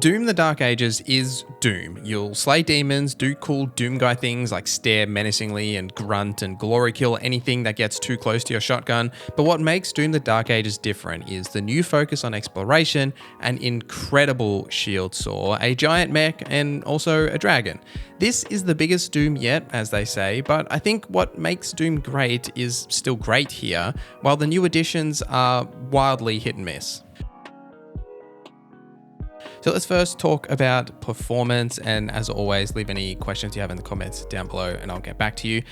Doom the Dark Ages is Doom. You'll slay demons, do cool Doom guy things like stare menacingly and grunt and glory kill anything that gets too close to your shotgun. But what makes Doom the Dark Ages different is the new focus on exploration, an incredible shield saw, a giant mech, and also a dragon. This is the biggest Doom yet, as they say, but I think what makes Doom great is still great here, while the new additions are wildly hit and miss. So let's first talk about performance, and as always, leave any questions you have in the comments down below and I'll get back to you.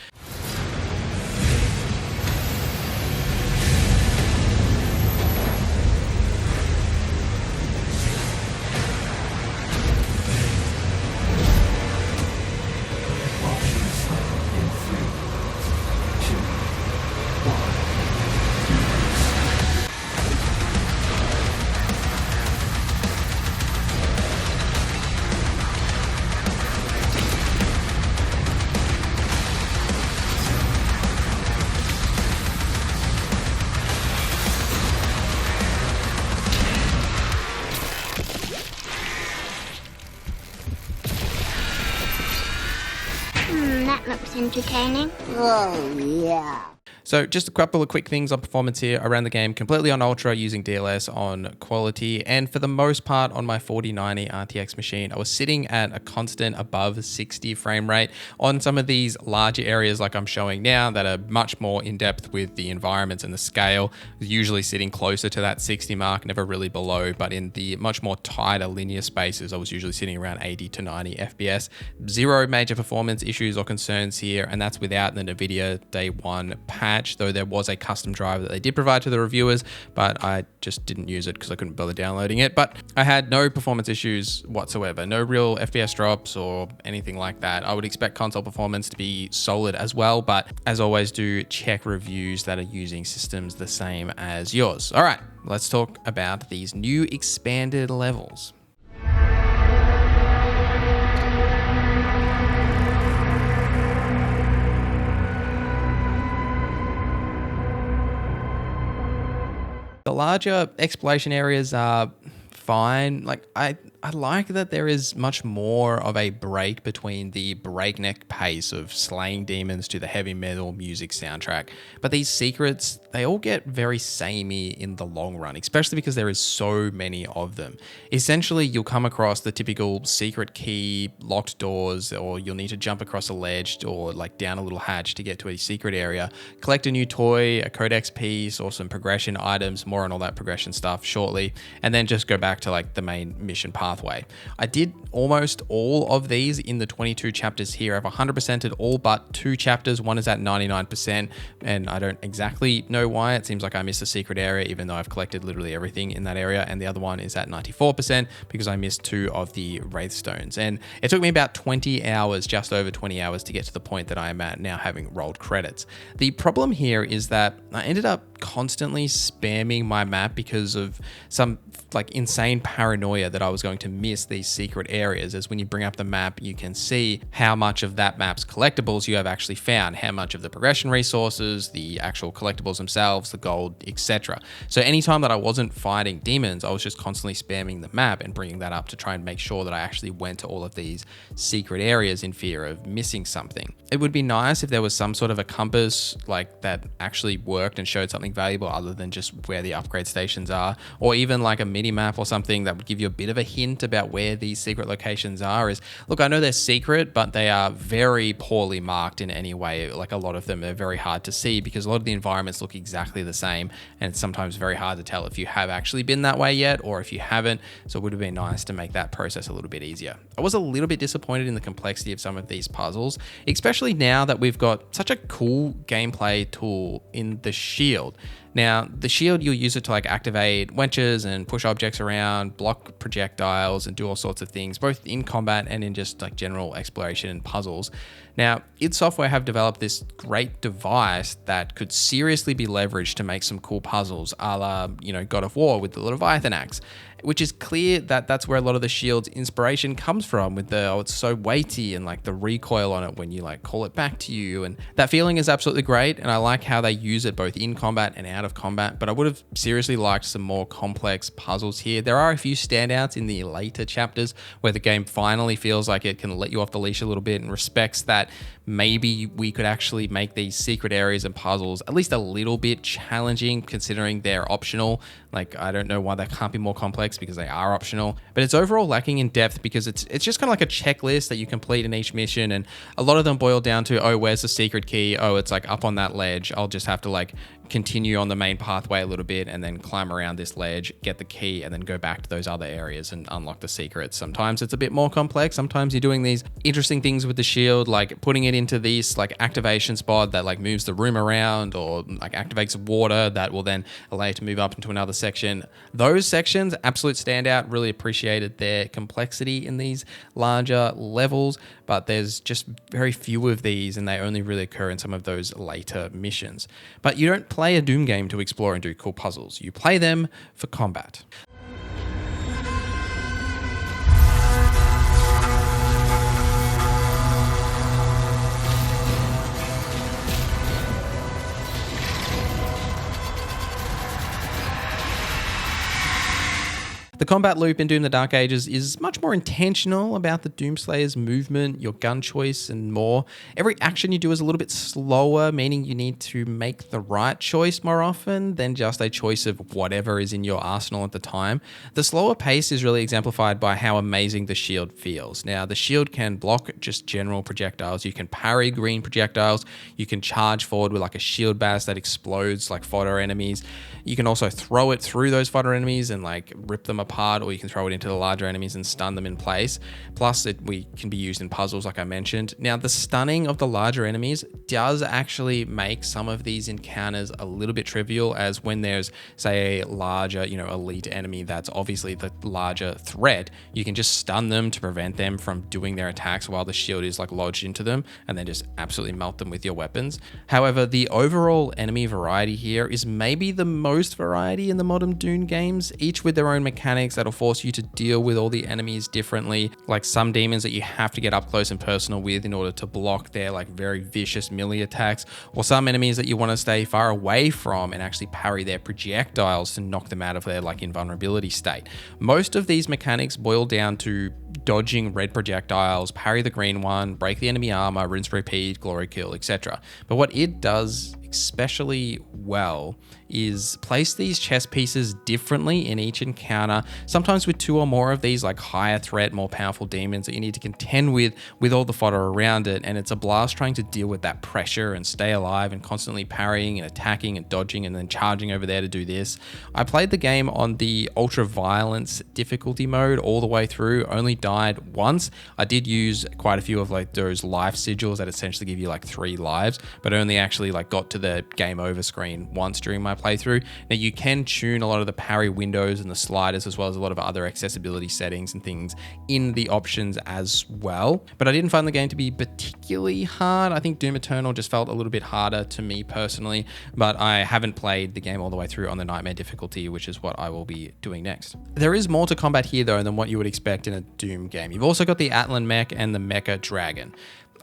That looks entertaining. Oh, yeah. So just a couple of quick things on performance here. I ran the game completely on Ultra using DLS on quality, and for the most part on my 4090 RTX machine, I was sitting at a constant above 60 frame rate. On some of these larger areas like I'm showing now that are much more in depth with the environments and the scale, usually sitting closer to that 60 mark, never really below, but in the much more tighter linear spaces, I was usually sitting around 80 to 90 FPS. Zero major performance issues or concerns here, and that's without the NVIDIA Day 1 patch, though there was a custom driver that they did provide to the reviewers, but I just didn't use it because I couldn't bother downloading it. But I had no performance issues whatsoever, no real FPS drops or anything like that. I would expect console performance to be solid as well, but as always, do check reviews that are using systems the same as yours. All right, let's talk about these new expanded levels. The larger exploration areas are fine. Like I like that there is much more of a break between the breakneck pace of slaying demons to the heavy metal music soundtrack. But these secrets, they all get very samey in the long run, especially because there is so many of them. Essentially, you'll come across the typical secret key, locked doors, or you'll need to jump across a ledge or like down a little hatch to get to a secret area, collect a new toy, a codex piece, or some progression items, more on all that progression stuff shortly, and then just go back to like the main mission pathway. I did almost all of these in the 22 chapters here. I've 100%ed all but 2 chapters. One is at 99%, and I don't exactly know why. It seems like I missed a secret area, even though I've collected literally everything in that area. And the other one is at 94% because I missed 2 of the Wraith Stones. And it took me about 20 hours, just over 20 hours, to get to the point that I am at now, having rolled credits. The problem here is that I ended up constantly spamming my map because of some like insane paranoia that I was going to miss these secret areas. As when you bring up the map, you can see how much of that map's collectibles you have actually found, how much of the progression resources, the actual collectibles themselves, the gold, etc. So anytime that I wasn't fighting demons, I was just constantly spamming the map and bringing that up to try and make sure that I actually went to all of these secret areas in fear of missing something. It would be nice if there was some sort of a compass like that actually worked and showed something valuable other than just where the upgrade stations are, or even like a mini map or something that would give you a bit of a hint about where these secret locations are. Is look, I know they're secret, but they are very poorly marked in any way. Like a lot of them are very hard to see because a lot of the environments look exactly the same, and it's sometimes very hard to tell if you have actually been that way yet or if you haven't. So it would have been nice to make that process a little bit easier. I was a little bit disappointed in the complexity of some of these puzzles, especially now that we've got such a cool gameplay tool in the shield. Now, the shield, you'll use it to like activate wenches and push objects around, block projectiles, and do all sorts of things, both in combat and in just like general exploration and puzzles. Now, id Software have developed this great device that could seriously be leveraged to make some cool puzzles, a la, God of War with the Leviathan axe. which is clear that that's where a lot of the shield's inspiration comes from, with the, oh, it's so weighty and like the recoil on it when you like call it back to you. And that feeling is absolutely great. And I like how they use it both in combat and out of combat, but I would have seriously liked some more complex puzzles here. There are a few standouts in the later chapters where the game finally feels like it can let you off the leash a little bit and respects that maybe we could actually make these secret areas and puzzles at least a little bit challenging, considering they're optional. Like, I don't know why they can't be more complex, because they are optional, but it's overall lacking in depth because it's just kind of like a checklist that you complete in each mission. And a lot of them boil down to, oh, where's the secret key? Oh, it's like up on that ledge. I'll just have to like continue on the main pathway a little bit and then climb around this ledge, get the key, and then go back to those other areas and unlock the secrets. Sometimes it's a bit more complex. Sometimes you're doing these interesting things with the shield, like putting it into this like activation spot that like moves the room around, or like activates water that will then allow you to move up into another section. Those sections, absolute standout. Really appreciated their complexity in these larger levels, but there's just very few of these and they only really occur in some of those later missions. But you don't play a Doom game to explore and do cool puzzles. You play them for combat. The combat loop in Doom: The Dark Ages is much more intentional about the Doomslayer's movement, your gun choice, and more. Every action you do is a little bit slower, meaning you need to make the right choice more often than just a choice of whatever is in your arsenal at the time. The slower pace is really exemplified by how amazing the shield feels. Now, the shield can block just general projectiles. You can parry green projectiles. You can charge forward with like a shield bash that explodes like fodder enemies. You can also throw it through those fodder enemies and like rip them apart, or you can throw it into the larger enemies and stun them in place. Plus, we can be used in puzzles like I mentioned. Now, the stunning of the larger enemies does actually make some of these encounters a little bit trivial, as when there's, say, a larger, elite enemy that's obviously the larger threat, you can just stun them to prevent them from doing their attacks while the shield is like lodged into them, and then just absolutely melt them with your weapons. However, the overall enemy variety here is maybe the most variety in the modern Doom games, each with their own mechanics that'll force you to deal with all the enemies differently. Like some demons that you have to get up close and personal with in order to block their like very vicious melee attacks, or some enemies that you want to stay far away from and actually parry their projectiles to knock them out of their like invulnerability state. Most of these mechanics boil down to dodging red projectiles, parry the green one, break the enemy armor, rinse repeat, glory kill, etc. But what it does especially well is place these chess pieces differently in each encounter, sometimes with two or more of these like higher threat, more powerful demons that you need to contend with all the fodder around it. And it's a blast trying to deal with that pressure and stay alive and constantly parrying and attacking and dodging and then charging over there to do this. I played the game on the ultra violence difficulty mode all the way through, only died once. I did use quite a few of like those life sigils that essentially give you like 3 lives, but only actually like got to the game over screen once during my playthrough. Now, you can tune a lot of the parry windows and the sliders, as well as a lot of other accessibility settings and things in the options as well, but I didn't find the game to be particularly hard. I think Doom Eternal just felt a little bit harder to me personally, but I haven't played the game all the way through on the Nightmare difficulty, which is what I will be doing next. There is more to combat here though than what you would expect in a Doom game. You've also got the Atlan mech and the Mecha Dragon.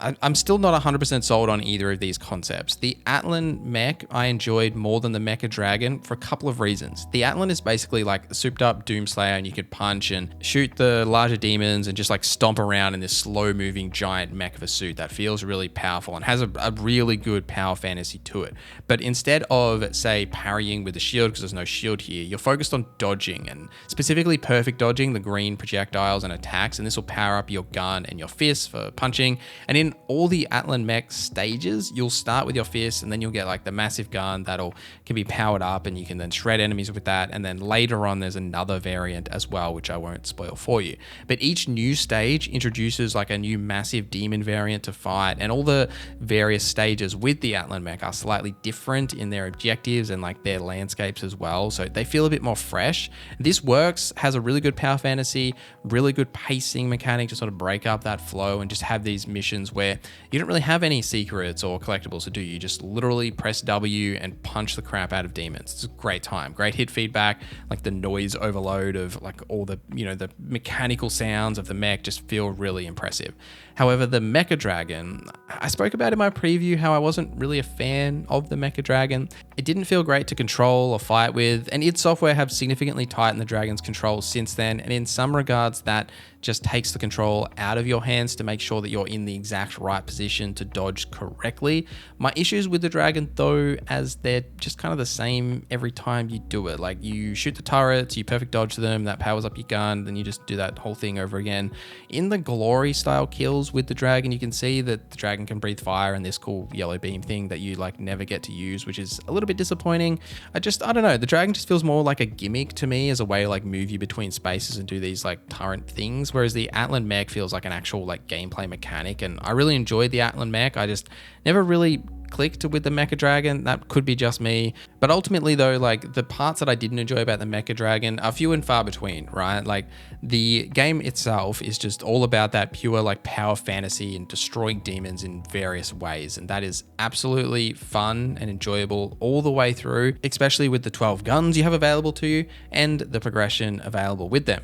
I'm still not 100% sold on either of these concepts. The Atlan mech I enjoyed more than the Mecha Dragon for a couple of reasons. The Atlan is basically like a souped up Doomslayer, and you could punch and shoot the larger demons and just like stomp around in this slow moving giant mech of a suit that feels really powerful and has a really good power fantasy to it. But instead of, say, parrying with the shield, because there's no shield here, you're focused on dodging, and specifically perfect dodging the green projectiles and attacks, and this will power up your gun and your fists for punching. And in all the Atlan mech stages, you'll start with your fists, and then you'll get like the massive gun can be powered up, and you can then shred enemies with that. And then later on, there's another variant as well, which I won't spoil for you. But each new stage introduces like a new massive demon variant to fight, and all the various stages with the Atlan mech are slightly different in their objectives and like their landscapes as well, so they feel a bit more fresh. This works, has a really good power fantasy, really good pacing mechanic to sort of break up that flow and just have these missions where you don't really have any secrets or collectibles to do. You just literally press W and punch the crap out of demons. It's a great time, great hit feedback, like the noise overload of like all the, the mechanical sounds of the mech just feel really impressive. However, the Mecha Dragon, I spoke about in my preview how I wasn't really a fan of the Mecha Dragon. It didn't feel great to control or fight with, and id Software have significantly tightened the Dragon's controls since then, and in some regards that just takes the control out of your hands to make sure that you're in the exact right position to dodge correctly. My issues with the Dragon though, as they're just kind of the same every time you do it. Like you shoot the turrets, you perfect dodge them, that powers up your gun, then you just do that whole thing over again. In the glory style kills with the Dragon, you can see that the Dragon can breathe fire and this cool yellow beam thing that you like never get to use, which is a little bit disappointing. I don't know, the Dragon just feels more like a gimmick to me as a way to like move you between spaces and do these like turret things, whereas the Atlan mech feels like an actual like gameplay mechanic, and I really enjoyed the Atlan mech. I just never really clicked with the Mecha Dragon. That could be just me, but ultimately though, like the parts that I didn't enjoy about the Mecha Dragon are few and far between, right? Like the game itself is just all about that pure like power fantasy and destroying demons in various ways, and that is absolutely fun and enjoyable all the way through, especially with the 12 guns you have available to you and the progression available with them.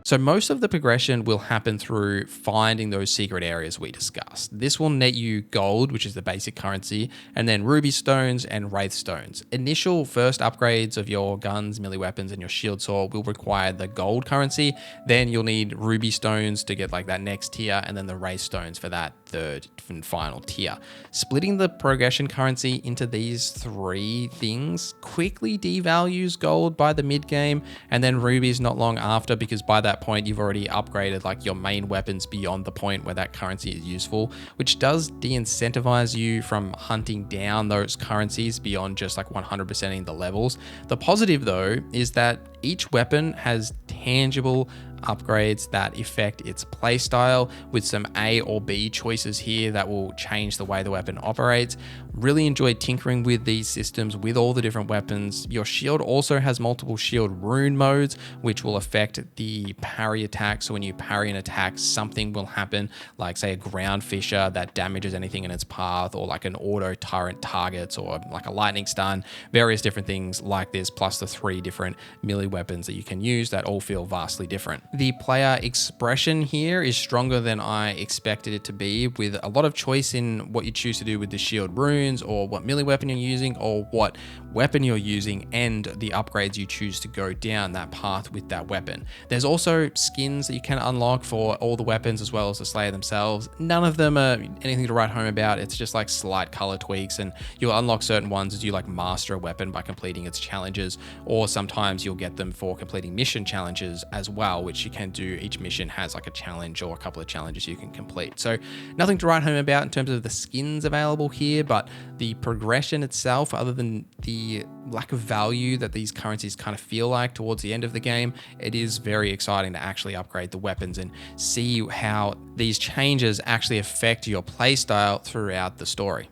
So most of the progression will happen through finding those secret areas we discussed. This will net you gold, which is the basic currency, and then ruby stones and wraith stones. Initial first upgrades of your guns, melee weapons, and your shield sword will require the gold currency. Then you'll need ruby stones to get like that next tier, and then the wraith stones for that third and final tier. Splitting the progression currency into these three things quickly devalues gold by the mid game, and then rubies not long after, because by that point you've already upgraded like your main weapons beyond the point where that currency is useful, which does de-incentivize you from hunting down those currencies beyond just like 100%ing the levels. The positive though is that each weapon has tangible upgrades that affect its playstyle, with some A or B choices here that will change the way the weapon operates. Really enjoyed tinkering with these systems with all the different weapons. Your shield also has multiple shield rune modes, which will affect the parry attack. So when you parry an attack, something will happen, like say a ground fissure that damages anything in its path, or like an auto turret targets, or like a lightning stun, various different things like this, plus the 3 different melee weapons that you can use that all feel vastly different. The player expression here is stronger than I expected it to be, with a lot of choice in what you choose to do with the shield runes, or what melee weapon you're using, or what weapon you're using, and the upgrades you choose to go down that path with that weapon. There's also skins that you can unlock for all the weapons as well as the Slayer themselves. None of them are anything to write home about. It's just like slight color tweaks, and you'll unlock certain ones as you like master a weapon by completing its challenges, or sometimes you'll get them for completing mission challenges as well, which you can do. Each mission has like a challenge or a couple of challenges you can complete. So nothing to write home about in terms of the skins available here, but the progression itself, other than the lack of value that these currencies kind of feel like towards the end of the game, it is very exciting to actually upgrade the weapons and see how these changes actually affect your playstyle throughout the story.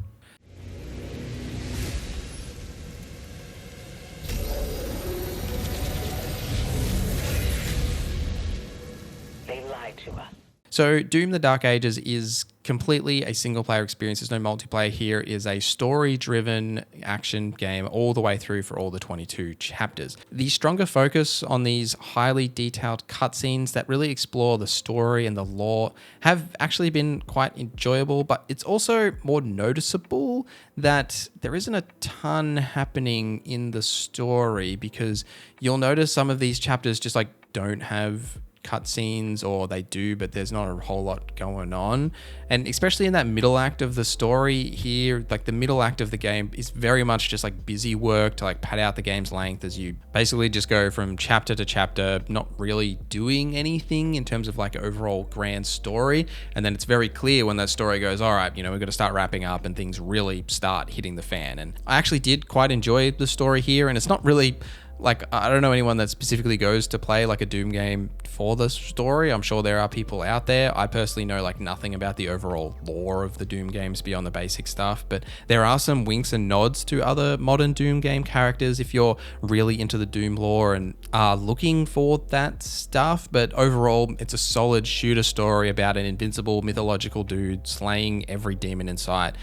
So Doom the Dark Ages is completely a single player experience. There's no multiplayer here. It is a story driven action game all the way through for all the 22 chapters. The stronger focus on these highly detailed cutscenes that really explore the story and the lore have actually been quite enjoyable, but it's also more noticeable that there isn't a ton happening in the story, because you'll notice some of these chapters just like don't have cutscenes, or they do, but there's not a whole lot going on. And especially in that middle act of the story here, like the middle act of the game is very much just like busy work to like pad out the game's length, as you basically just go from chapter to chapter, not really doing anything in terms of like overall grand story. And then it's very clear when that story goes, all right, we've got to start wrapping up, and things really start hitting the fan. And I actually did quite enjoy the story here, and it's not really Like, I don't know anyone that specifically goes to play like a Doom game for the story. I'm sure there are people out there. I personally know like nothing about the overall lore of the Doom games beyond the basic stuff, but there are some winks and nods to other modern Doom game characters if you're really into the Doom lore and are looking for that stuff. But overall, it's a solid shooter story about an invincible mythological dude slaying every demon in sight.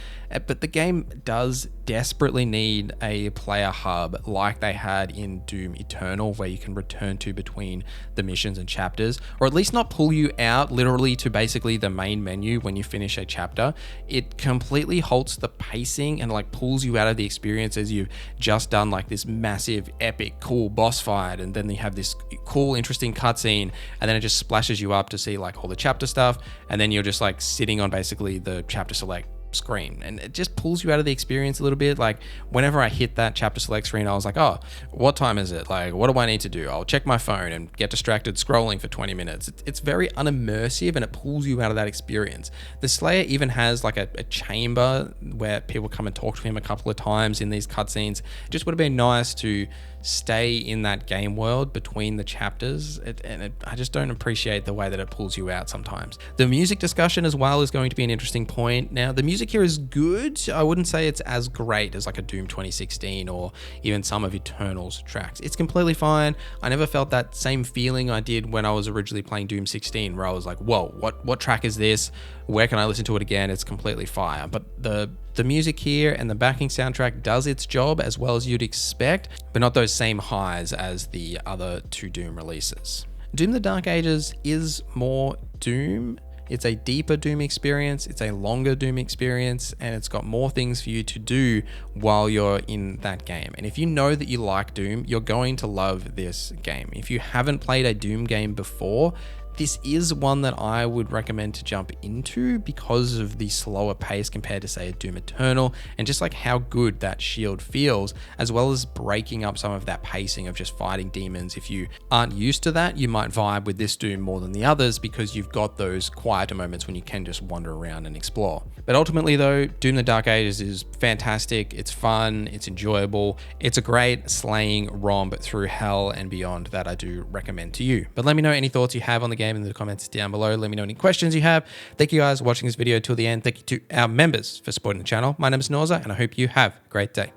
But the game does desperately need a player hub like they had in Doom Eternal, where you can return to between the missions and chapters, or at least not pull you out literally to basically the main menu when you finish a chapter. It completely halts the pacing and like pulls you out of the experience as you've just done like this massive, epic, cool boss fight, and then you have this cool, interesting cutscene, and then it just splashes you up to see like all the chapter stuff, and then you're just like sitting on basically the chapter select screen, and it just pulls you out of the experience a little bit. Like whenever I hit that chapter select screen, I was like, oh, what time is it? Like, what do I need to do? I'll check my phone and get distracted scrolling for 20 minutes. It's very unimmersive, and it pulls you out of that experience. The Slayer even has like a chamber where people come and talk to him a couple of times in these cutscenes. It just would have been nice to stay in that game world between the chapters, I just don't appreciate the way that it pulls you out sometimes. The music discussion as well is going to be an interesting point. Now, the music here is good. I wouldn't say it's as great as like a Doom 2016 or even some of Eternal's tracks. It's completely fine. I never felt that same feeling I did when I was originally playing Doom 16, where I was like, whoa, what track is this? Where can I listen to it again? It's completely fire. But the music here and the backing soundtrack does its job as well as you'd expect, but not those same highs as the other two Doom releases. Doom: The Dark Ages is more Doom. It's a deeper Doom experience, it's a longer Doom experience, and it's got more things for you to do while you're in that game. And if you know that you like Doom, you're going to love this game. If you haven't played a Doom game before, this is one that I would recommend to jump into because of the slower pace compared to, say, a Doom Eternal, and just like how good that shield feels, as well as breaking up some of that pacing of just fighting demons. If you aren't used to that, you might vibe with this Doom more than the others because you've got those quieter moments when you can just wander around and explore. But ultimately though, Doom: The Dark Ages is fantastic, it's fun, it's enjoyable, it's a great slaying romp through hell and beyond that I do recommend to you. But let me know any thoughts you have on the game in the comments down below. Let me know any questions you have. Thank you guys for watching this video till the end. Thank you to our members for supporting the channel. My name is NorZZa, and I hope you have a great day.